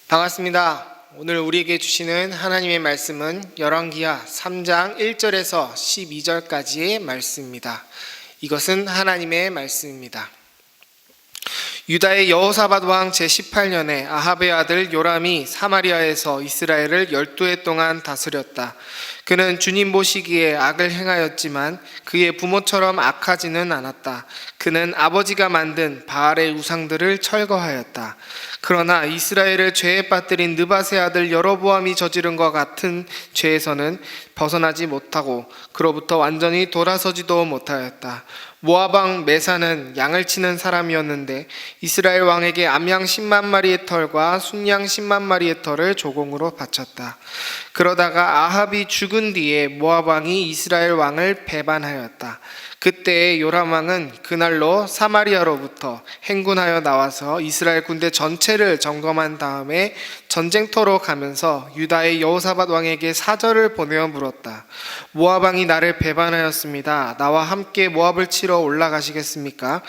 반갑습니다. 오늘 우리에게 주시는 하나님의 말씀은 열왕기하 3장 1절에서 12절까지의 말씀입니다. 이것은 하나님의 말씀입니다. 유다의 여호사밧 왕 제18년에 아합의 아들 요람이 사마리아에서 이스라엘을 12해 동안 다스렸다. 그는 주님 보시기에 악을 행하였지만 그의 부모처럼 악하지는 않았다. 그는 아버지가 만든 바알의 우상들을 철거하였다. 그러나 이스라엘을 죄에 빠뜨린 느밧의 아들 여로보암이 저지른 것 같은 죄에서는 벗어나지 못하고 그로부터 완전히 돌아서지도 못하였다. 모압 왕 메사는 양을 치는 사람이었는데 이스라엘 왕에게 암양 10만 마리의 털과 순양 10만 마리의 털을 조공으로 바쳤다. 그러다가 아합이 죽은 뒤에 모압 왕이 이스라엘 왕을 배반하였다. 그때 요람 왕은 그날로 사마리아로부터 행군하여 나와서 이스라엘 군대 전체를 점검한 다음에 전쟁터로 가면서 유다의 여호사밧 왕에게 사절을 보내어 물었다. 모압 왕이 나를 배반하였습니다. 나와 함께 모압을 치러 올라가시겠습니까?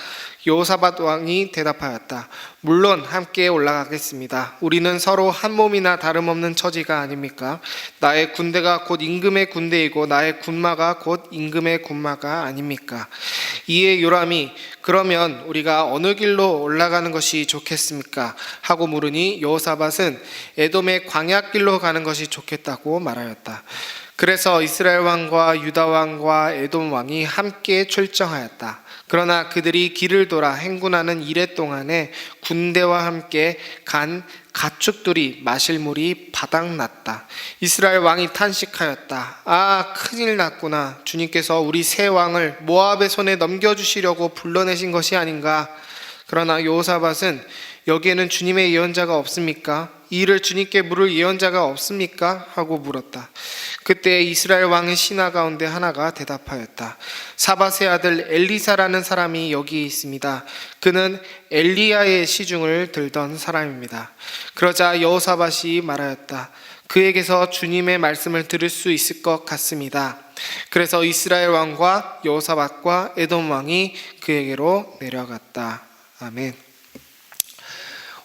여호사밧 왕이 대답하였다. 물론 함께 올라가겠습니다. 우리는 서로 한 몸이나 다름없는 처지가 아닙니까? 나의 군대가 곧 임금의 군대이고 나의 군마가 곧 임금의 군마가 아닙니까? 이에 요람이 그러면 우리가 어느 길로 올라가는 것이 좋겠습니까? 하고 물으니 여호사밧은 에돔의 광야길로 가는 것이 좋겠다고 말하였다. 그래서 이스라엘 왕과 유다 왕과 에돔 왕이 함께 출정하였다. 그러나 그들이 길을 돌아 행군하는 이래 동안에 군대와 함께 간 가축들이 마실 물이 바닥났다. 이스라엘 왕이 탄식하였다. 아, 큰일 났구나. 주님께서 우리 새 왕을 모압의 손에 넘겨주시려고 불러내신 것이 아닌가. 그러나 여호사밧은 여기에는 주님의 예언자가 없습니까? 이 일을 주님께 물을 예언자가 없습니까? 하고 물었다. 그때 이스라엘 왕의 신하 가운데 하나가 대답하였다. 사밧의 아들 엘리사라는 사람이 여기 있습니다. 그는 엘리야의 시중을 들던 사람입니다. 그러자 여호사밧이 말하였다. 그에게서 주님의 말씀을 들을 수 있을 것 같습니다. 그래서 이스라엘 왕과 여호사밧과 에돔 왕이 그에게로 내려갔다. 아멘.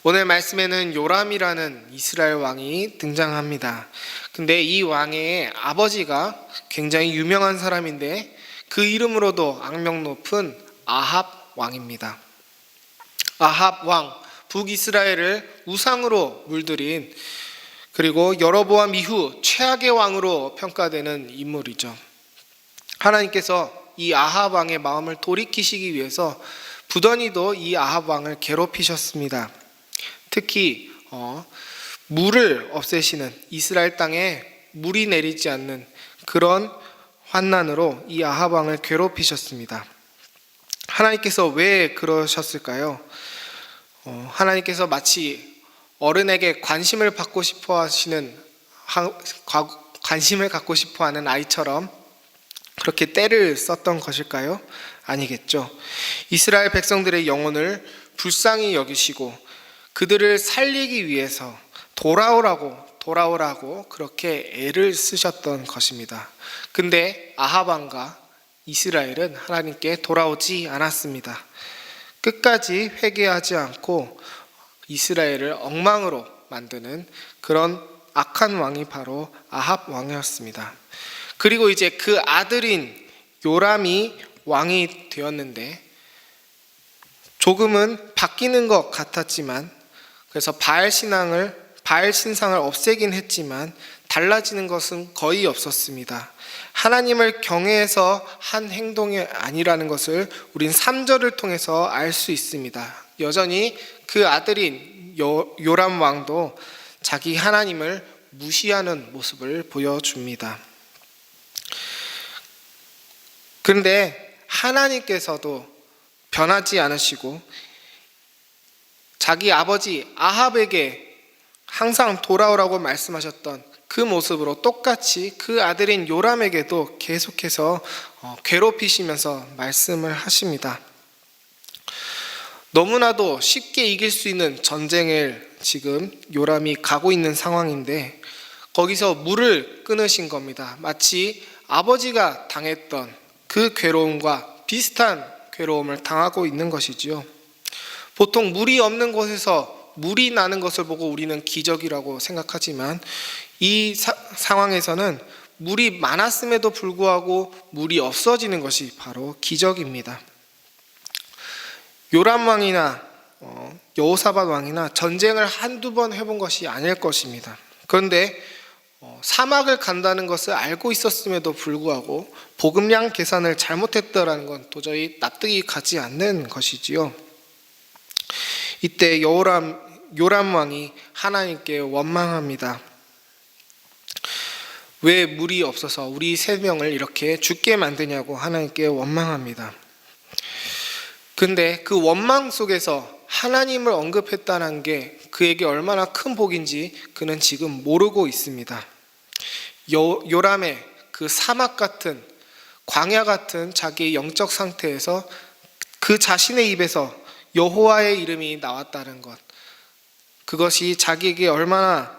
오늘 말씀에는 요람이라는 이스라엘 왕이 등장합니다. 근데 이 왕의 아버지가 굉장히 유명한 사람인데 그 이름으로도 악명 높은 아합 왕입니다. 아합 왕, 북이스라엘을 우상으로 물들인 그리고 여로보암 이후 최악의 왕으로 평가되는 인물이죠. 하나님께서 이 아합 왕의 마음을 돌이키시기 위해서 부더니도 이 아합 왕을 괴롭히셨습니다. 특히 물을 없애시는 이스라엘 땅에 물이 내리지 않는 그런 환난으로 이 아합 왕을 괴롭히셨습니다. 하나님께서 왜 그러셨을까요? 하나님께서 마치 어른에게 관심을 갖고 싶어하는 아이처럼 그렇게 때를 썼던 것일까요? 아니겠죠. 이스라엘 백성들의 영혼을 불쌍히 여기시고 그들을 살리기 위해서 돌아오라고 그렇게 애를 쓰셨던 것입니다. 근데 아합 왕과 이스라엘은 하나님께 돌아오지 않았습니다. 끝까지 회개하지 않고 이스라엘을 엉망으로 만드는 그런 악한 왕이 바로 아합 왕이었습니다. 그리고 이제 그 아들인 요람이 왕이 되었는데 조금은 바뀌는 것 같았지만 그래서 바알 신상을 없애긴 했지만 달라지는 것은 거의 없었습니다. 하나님을 경외해서 한 행동이 아니라는 것을 우린 3절을 통해서 알 수 있습니다. 여전히 그 아들인 요람 왕도 자기 하나님을 무시하는 모습을 보여줍니다. 그런데 하나님께서도 변하지 않으시고 자기 아버지 아합에게 항상 돌아오라고 말씀하셨던 그 모습으로 똑같이 그 아들인 요람에게도 계속해서 괴롭히시면서 말씀을 하십니다. 너무나도 쉽게 이길 수 있는 전쟁을 지금 요람이 가고 있는 상황인데 거기서 물을 끊으신 겁니다. 마치 아버지가 당했던 그 괴로움과 비슷한 괴로움을 당하고 있는 것이지요. 보통 물이 없는 곳에서 물이 나는 것을 보고 우리는 기적이라고 생각하지만 이 상황에서는 물이 많았음에도 불구하고 물이 없어지는 것이 바로 기적입니다. 요람 왕이나 여호사밧 왕이나 전쟁을 한두 번 해본 것이 아닐 것입니다. 그런데 사막을 간다는 것을 알고 있었음에도 불구하고 보급량 계산을 잘못했다라는 건 도저히 납득이 가지 않는 것이지요. 이때 요람 왕이 하나님께 원망합니다. 왜 물이 없어서 우리 세 명을 이렇게 죽게 만드냐고 하나님께 원망합니다. 근데 그 원망 속에서 하나님을 언급했다는 게 그에게 얼마나 큰 복인지 그는 지금 모르고 있습니다. 요람의 그 사막 같은 광야 같은 자기의 영적 상태에서 그 자신의 입에서 여호와의 이름이 나왔다는 것, 그것이 자기에게 얼마나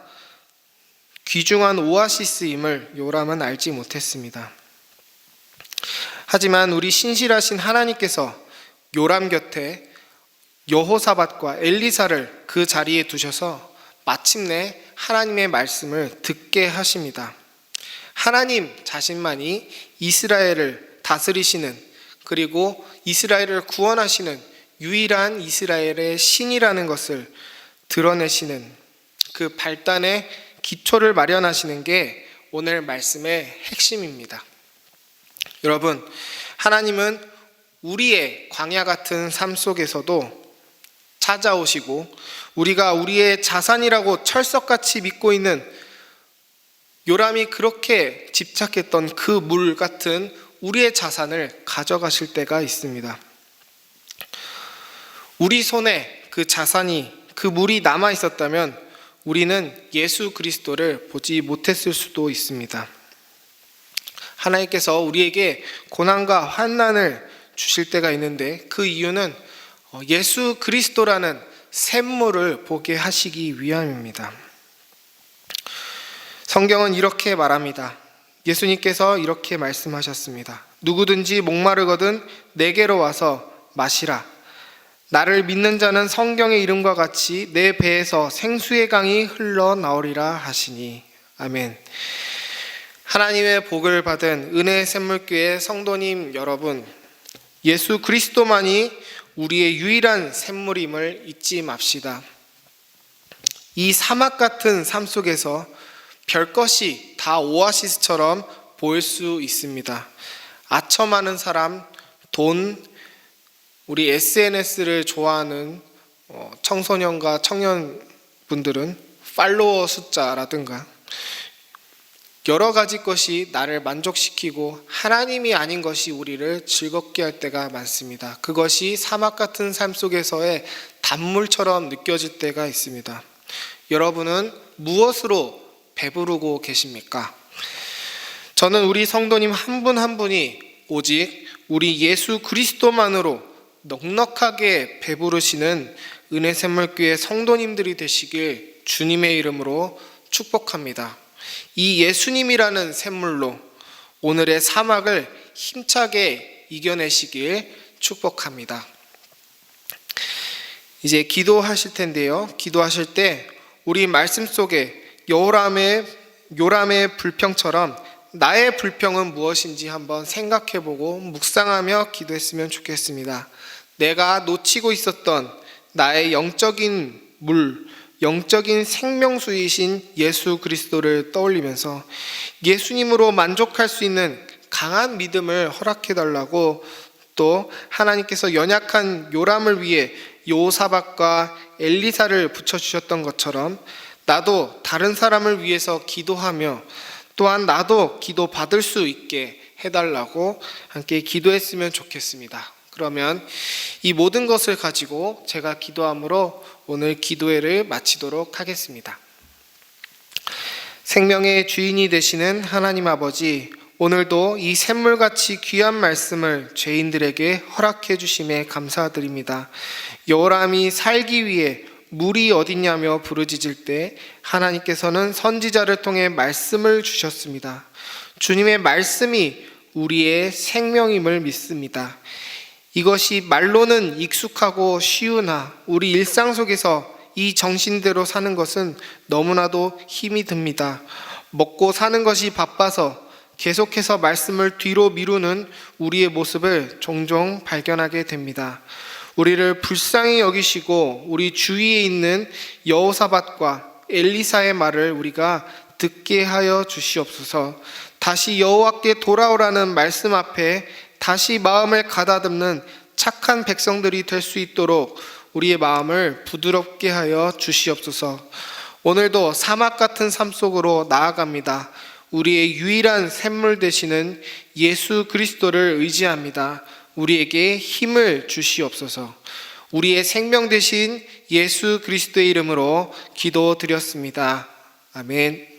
귀중한 오아시스임을 요람은 알지 못했습니다. 하지만 우리 신실하신 하나님께서 요람 곁에 여호사밧과 엘리사를 그 자리에 두셔서 마침내 하나님의 말씀을 듣게 하십니다. 하나님 자신만이 이스라엘을 다스리시는, 그리고 이스라엘을 구원하시는 유일한 이스라엘의 신이라는 것을 드러내시는 그 발단의 기초를 마련하시는 게 오늘 말씀의 핵심입니다. 여러분, 하나님은 우리의 광야 같은 삶 속에서도 찾아오시고 우리가 우리의 자산이라고 철석같이 믿고 있는 요람이 그렇게 집착했던 그 물 같은 우리의 자산을 가져가실 때가 있습니다. 우리 손에 그 자산이, 그 물이 남아 있었다면 우리는 예수 그리스도를 보지 못했을 수도 있습니다. 하나님께서 우리에게 고난과 환난을 주실 때가 있는데 그 이유는 예수 그리스도라는 샘물을 보게 하시기 위함입니다. 성경은 이렇게 말합니다. 예수님께서 이렇게 말씀하셨습니다. 누구든지 목마르거든 내게로 와서 마시라. 나를 믿는 자는 성경의 이름과 같이 내 배에서 생수의 강이 흘러나오리라 하시니. 아멘. 하나님의 복을 받은 은혜의 샘물교회 성도님 여러분, 예수 그리스도만이 우리의 유일한 샘물임을 잊지 맙시다. 이 사막 같은 삶 속에서 별것이 다 오아시스처럼 보일 수 있습니다. 아첨 많은 사람, 돈, 우리 SNS를 좋아하는 청소년과 청년분들은 팔로워 숫자라든가 여러 가지 것이 나를 만족시키고 하나님이 아닌 것이 우리를 즐겁게 할 때가 많습니다. 그것이 사막 같은 삶 속에서의 단물처럼 느껴질 때가 있습니다. 여러분은 무엇으로 배부르고 계십니까? 저는 우리 성도님 한 분 한 분이 오직 우리 예수 그리스도만으로 넉넉하게 배부르시는 은혜샘물교회 성도님들이 되시길 주님의 이름으로 축복합니다. 이 예수님이라는 샘물로 오늘의 사막을 힘차게 이겨내시길 축복합니다. 이제 기도하실 텐데요. 기도하실 때 우리 말씀 속에 요람의 불평처럼 나의 불평은 무엇인지 한번 생각해보고 묵상하며 기도했으면 좋겠습니다. 내가 놓치고 있었던 나의 영적인 물, 영적인 생명수이신 예수 그리스도를 떠올리면서 예수님으로 만족할 수 있는 강한 믿음을 허락해달라고, 또 하나님께서 연약한 요람을 위해 여호사밧과 엘리사를 붙여주셨던 것처럼 나도 다른 사람을 위해서 기도하며 또한 나도 기도 받을 수 있게 해달라고 함께 기도했으면 좋겠습니다. 그러면 이 모든 것을 가지고 제가 기도함으로 오늘 기도회를 마치도록 하겠습니다. 생명의 주인이 되시는 하나님 아버지, 오늘도 이 샘물같이 귀한 말씀을 죄인들에게 허락해 주심에 감사드립니다. 요람이 살기 위해 물이 어딨냐며 부르짖을 때 하나님께서는 선지자를 통해 말씀을 주셨습니다. 주님의 말씀이 우리의 생명임을 믿습니다. 이것이 말로는 익숙하고 쉬우나 우리 일상 속에서 이 정신대로 사는 것은 너무나도 힘이 듭니다. 먹고 사는 것이 바빠서 계속해서 말씀을 뒤로 미루는 우리의 모습을 종종 발견하게 됩니다. 우리를 불쌍히 여기시고 우리 주위에 있는 여호사밧과 엘리사의 말을 우리가 듣게 하여 주시옵소서. 다시 여호와께 돌아오라는 말씀 앞에 다시 마음을 가다듬는 착한 백성들이 될 수 있도록 우리의 마음을 부드럽게 하여 주시옵소서. 오늘도 사막 같은 삶 속으로 나아갑니다. 우리의 유일한 샘물 되시는 예수 그리스도를 의지합니다. 우리에게 힘을 주시옵소서. 우리의 생명 되신 예수 그리스도의 이름으로 기도드렸습니다. 아멘.